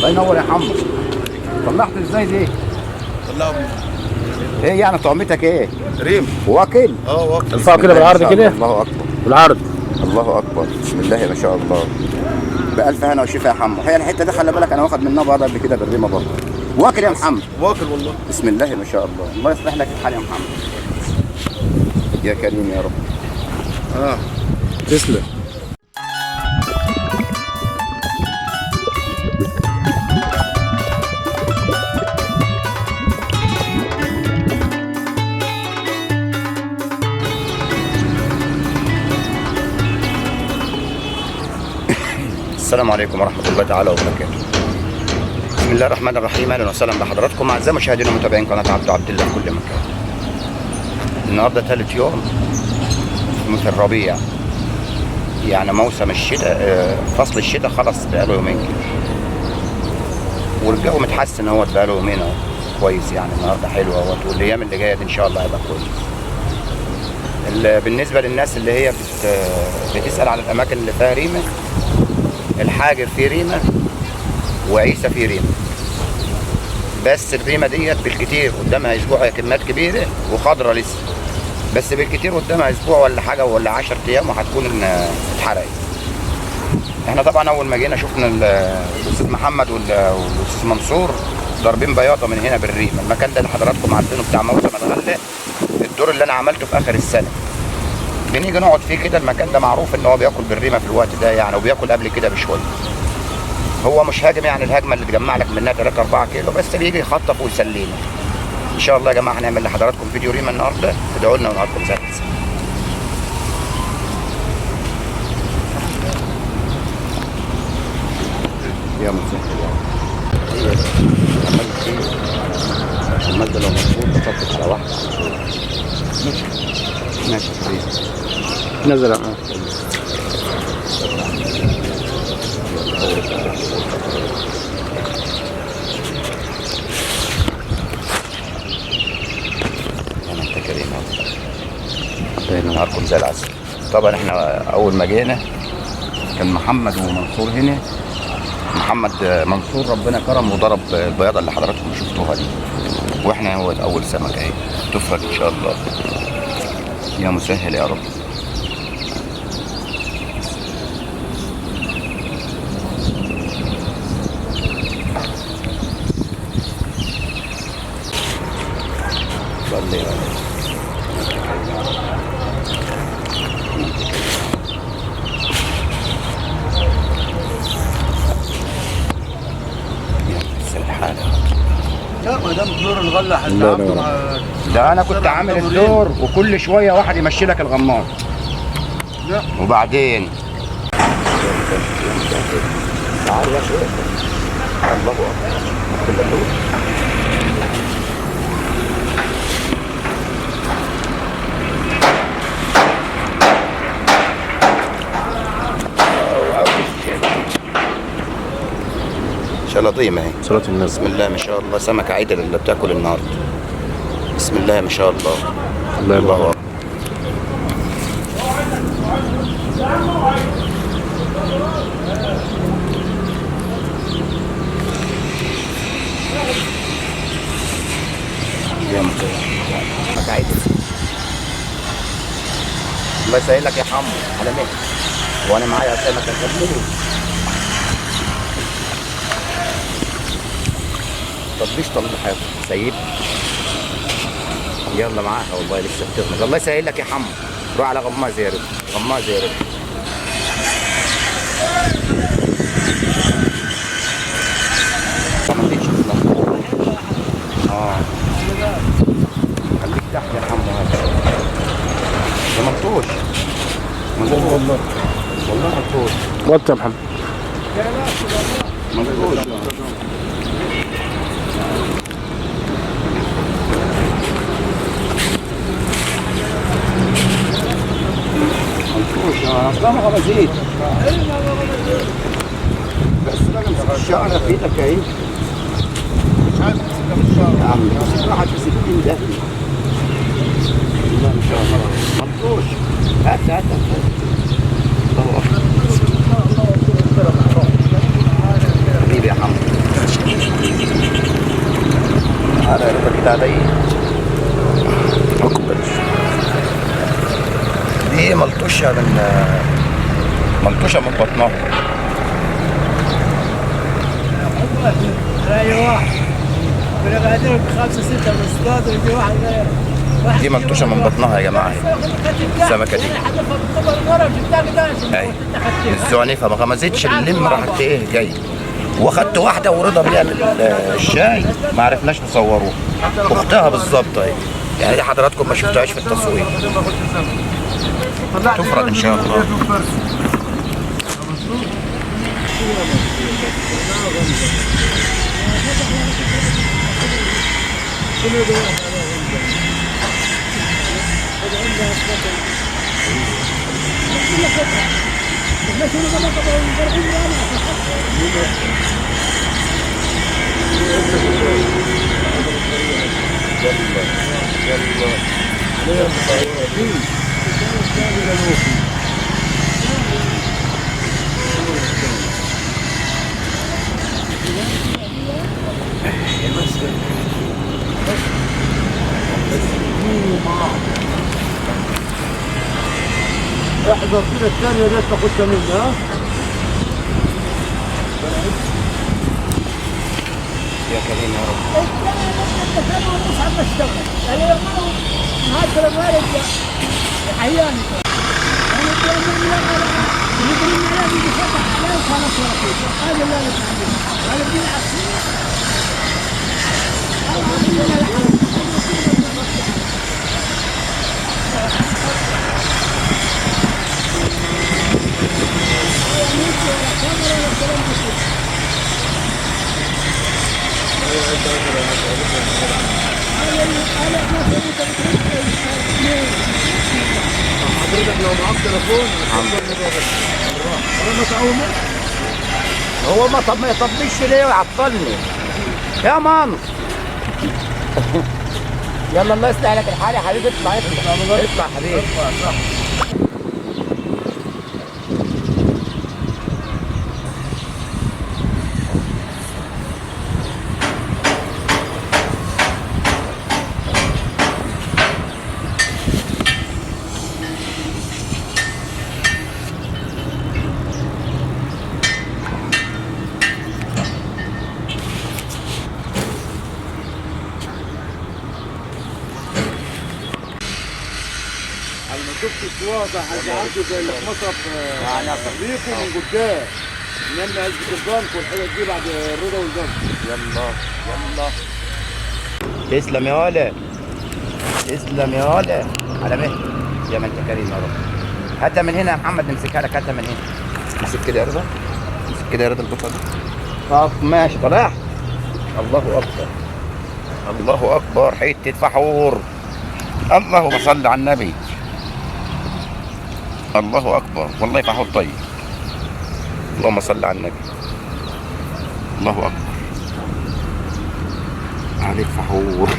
الله ينور يا حمو. طلعت ازاي دي؟ طلعوا ايه يعني طعمتك ايه؟ ريم. واكل؟ واكل. ارفعه كده بالعرض كده. الله اكبر. بالعرض. الله اكبر، بسم الله ما شاء الله. بألف هنا وشفا يا حمو. هي الحته دي خلي بالك انا واخد منها بعض قبل كده بالريمه برضه. واكل يا محمد؟ واكل والله. بسم الله ما شاء الله. الله يصلح لك الحال يا محمد. يا كريم يا رب. تسلم. السلام عليكم ورحمة الله تعالى وبركاته. بسم الله الرحمن الرحيم. اهلا وسهلا بحضراتكم اعزائي مشاهدينا ومتابعين قناة عبد الله في كل مكان. النهارده ثالث يوم في الربيع، يعني موسم الشتاء، فصل الشتاء خلص بقاله يومين كده، والجو متحسن اهوت بقاله يومين اهو كويس، يعني النهارده حلو اهوت، والايام اللي جايه دي ان شاء الله هيبقى كويس. بالنسبه للناس اللي هي بتسال على الاماكن اللي فيها ريمه، الحاجر في ريمه وعيسى في ريمه، بس الريمه ديت بالكتير قدامها اسبوع، هي كميات كبيره وخضره لسه، بس بالكتير قدامها اسبوع ولا حاجه ولا 10 ايام وهتكون اتحرقت. احنا طبعا اول ما جينا شفنا الاستاذ محمد والاستاذ منصور ضاربين بياضه من هنا بالريمه. المكان ده اللي حضراتكم عارفينه بتاع موسم الغله، الدور اللي انا عملته في اخر السنه، بنيجي نقعد فيه كده. المكان ده معروف ان هو بياكل بالريمه في الوقت ده يعني، وبياكل قبل كده بشويه. هو مش هاجم يعني الهجمه اللي تجمع لك منها 3 4 كيلو، بس بيجي يخطف ويسلينا. ان شاء الله يا جماعه هنعمل لحضراتكم فيديو ريمه النهارده، ادعوا لنا ونهاركم سعد. يا مسهل يا المادة لو مظبوط بطبق على واحدة. ماشي نزل. انت كريم نهاركم زي العسل. طبعا احنا اول ما جينا كان محمد ومنصور هنا. محمد منصور ربنا كرم وضرب البياضه اللي حضراتكم شفتوها دي، واحنا هو اول سمكه اهي تفرج ان شاء الله. يا مسهل يا رب. صلي عليه. لا ما دام دور الغله هتعاملوا مع ده انا كنت عامل الدور وكل شويه واحد يمشي لك الغمار. لا وبعدين تعال يا شيخ. الله اكبر. شلاطيم اهي. صلاة الناس. بسم الله ما شاء الله. سمكة عدل اللي بتاكل النهارده. بسم الله ما شاء الله. الله يبارك. يا مسهل. سمكة عدل. الله يسهل لك يا حمو على مهلك. وانا معايا سمكة كبيرة. طب طلع حاجه سيب. يلا معاها والله لسه بتغمز. الله يسهل لك يا حمو. روح على غماز يا رب. غماز يا رب. خليك تحت يا حمو. هذا ده ملطوش والله. والله ملطوش. وطي يا محمد. ملطوش. اصلا ما غمزيت بس بقى الشعر في ايدك اهي. مش عارف يا عم راحت ب 60 ده. ما شاء الله ملطوش. هات الله اكبر. حبيبي يا حمد. الحالة يا رضا كده علي. دي ملطوشة من بطنها. دي ملطوشة من بطنها يا جماعة. السمكة دي اهي الزعنفة ما غمزتش اللم، راحت ايه جاي واخدت واحدة ورضا بيعمل الشاي ما عرفناش نصوروها. اختها بالظبط اهي، يعني دي حضراتكم ما شفتوهاش في التصوير. تفرق ان شاء الله. احذر كده الثانية دي تاخدها مني ها. يا كريم يا رب. حضرتك لو معاك تليفون هو ما يطبش ليه ويعطلني يا مانو. يلا الله يصلح لك الحال يا حبيبي. اطلع اطلع حبيبي. انا ما شفتش واضح عدوا زي اللي في مصرف ليكم من قدام نعمل عزبة البنك والحاجات دي بعد الرضا والجنب. يلا تسلم يا ولا، تسلم يا ولا على مهلك يا ما انت كريم يا رب. هاتها من هنا يا محمد، نمسكها لك. هاتها من هنا. امسك كده يا رضا، امسك كده يا رضا البطه دي. طب ماشي طلع. الله اكبر الله اكبر، حته فحور. اللهم صل على النبي. الله اكبر والله فحور طيب. اللهم صل على النبي. الله اكبر عليك فحور.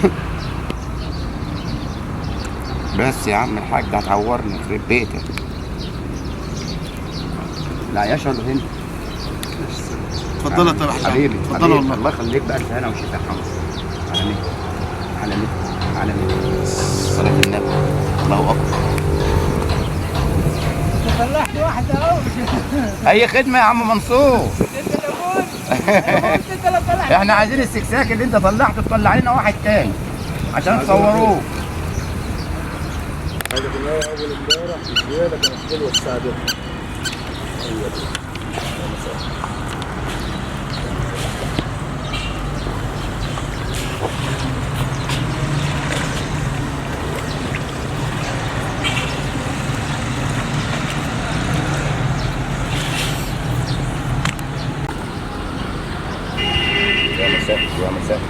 بس يا عم الحاج هتعورني يخرب بيتك. لا يا شهر هنا. اتفضل يا طارق حبيبي اتفضل حبيبي. والله. الله يخليك بقى الف هنا وشفاء حمص. على مين على مين على مين صلاة النبي. الله اكبر. طلعت واحدة اهو. اي خدمه يا عم منصور. انت اللي طلعت. احنا عايزين السكساك اللي انت طلعته تطلع لنا واحد تاني عشان تصوروه. هذا بالله اول امبارح الزياده كانت حلوه الساعه دي. يا مساء يا مساء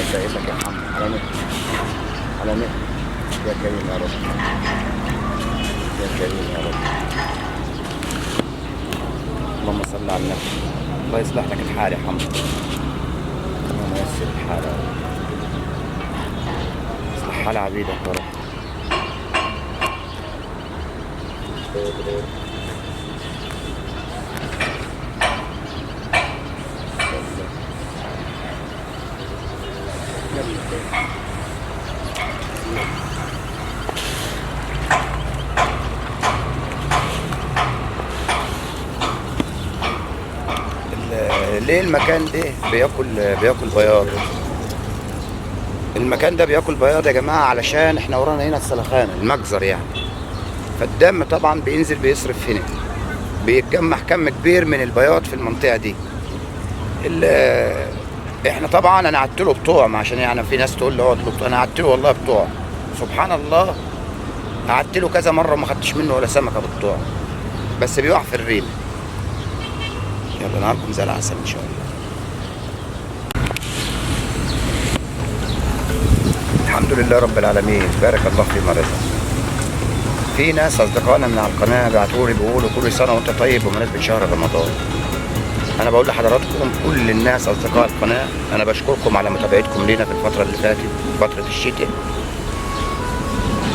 مساء يا محمد. على مين على مين يا كريم يا رب. يا كريم يا رب. اللهم صل على النبي. الله يصلح لك الحال يا حمد. اللهم يسر الحال يا رب. اصلح حال عبيدك يا رب. يلا ليه المكان ده بياكل بياض؟ المكان ده بياكل بياض يا جماعه علشان احنا ورانا هنا السلخانه المجزر يعني. فالدم طبعا بينزل بيصرف هنا، بيتجمع كم كبير من البياض في المنطقه دي. احنا طبعا انا قعدت له بطوع، عشان يعني في ناس تقول لي اقعد له بطوع، انا قعدت له والله بطوع سبحان الله. قعدت له كذا مره وما خدتش منه ولا سمكه بالطوع، بس بيقع في الريم. يلا نهاركم زي العسل ان شاء الله. الحمد لله رب العالمين، بارك الله فيما رزق. في ناس اصدقائنا من على القناه بعتوا لي بيقولوا كل سنه وانت طيب بمناسبه شهر رمضان. انا بقول لحضراتكم كل الناس اصدقاء القناه انا بشكركم على متابعتكم لينا في الفتره اللي فاتت، فتره الشتاء،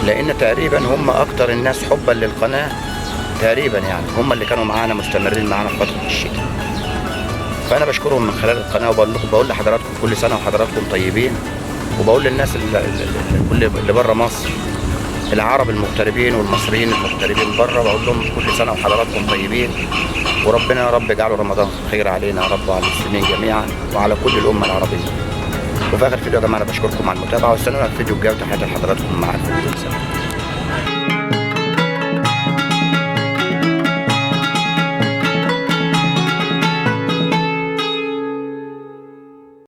لان تقريبا هم اكتر الناس حبا للقناه تقريبا، يعني هم اللي كانوا معانا مستمرين معانا في فتره الشتاء. فانا بشكرهم من خلال القناه، وبقول لحضراتكم كل سنه وحضراتكم طيبين. وبقول للناس اللي بره مصر، العرب المغتربين والمصريين المغتربين بره، بقول لهم كل سنه وحضراتكم طيبين، وربنا يا رب يجعله رمضان خير علينا يا رب وعلى المسلمين جميعا وعلى كل الامه العربيه. وفي اخر فيديو يا جماعه انا بشكركم على المتابعه، واستنونا في الفيديو الجاي، وتحياتي لحضراتكم مع الفيديو.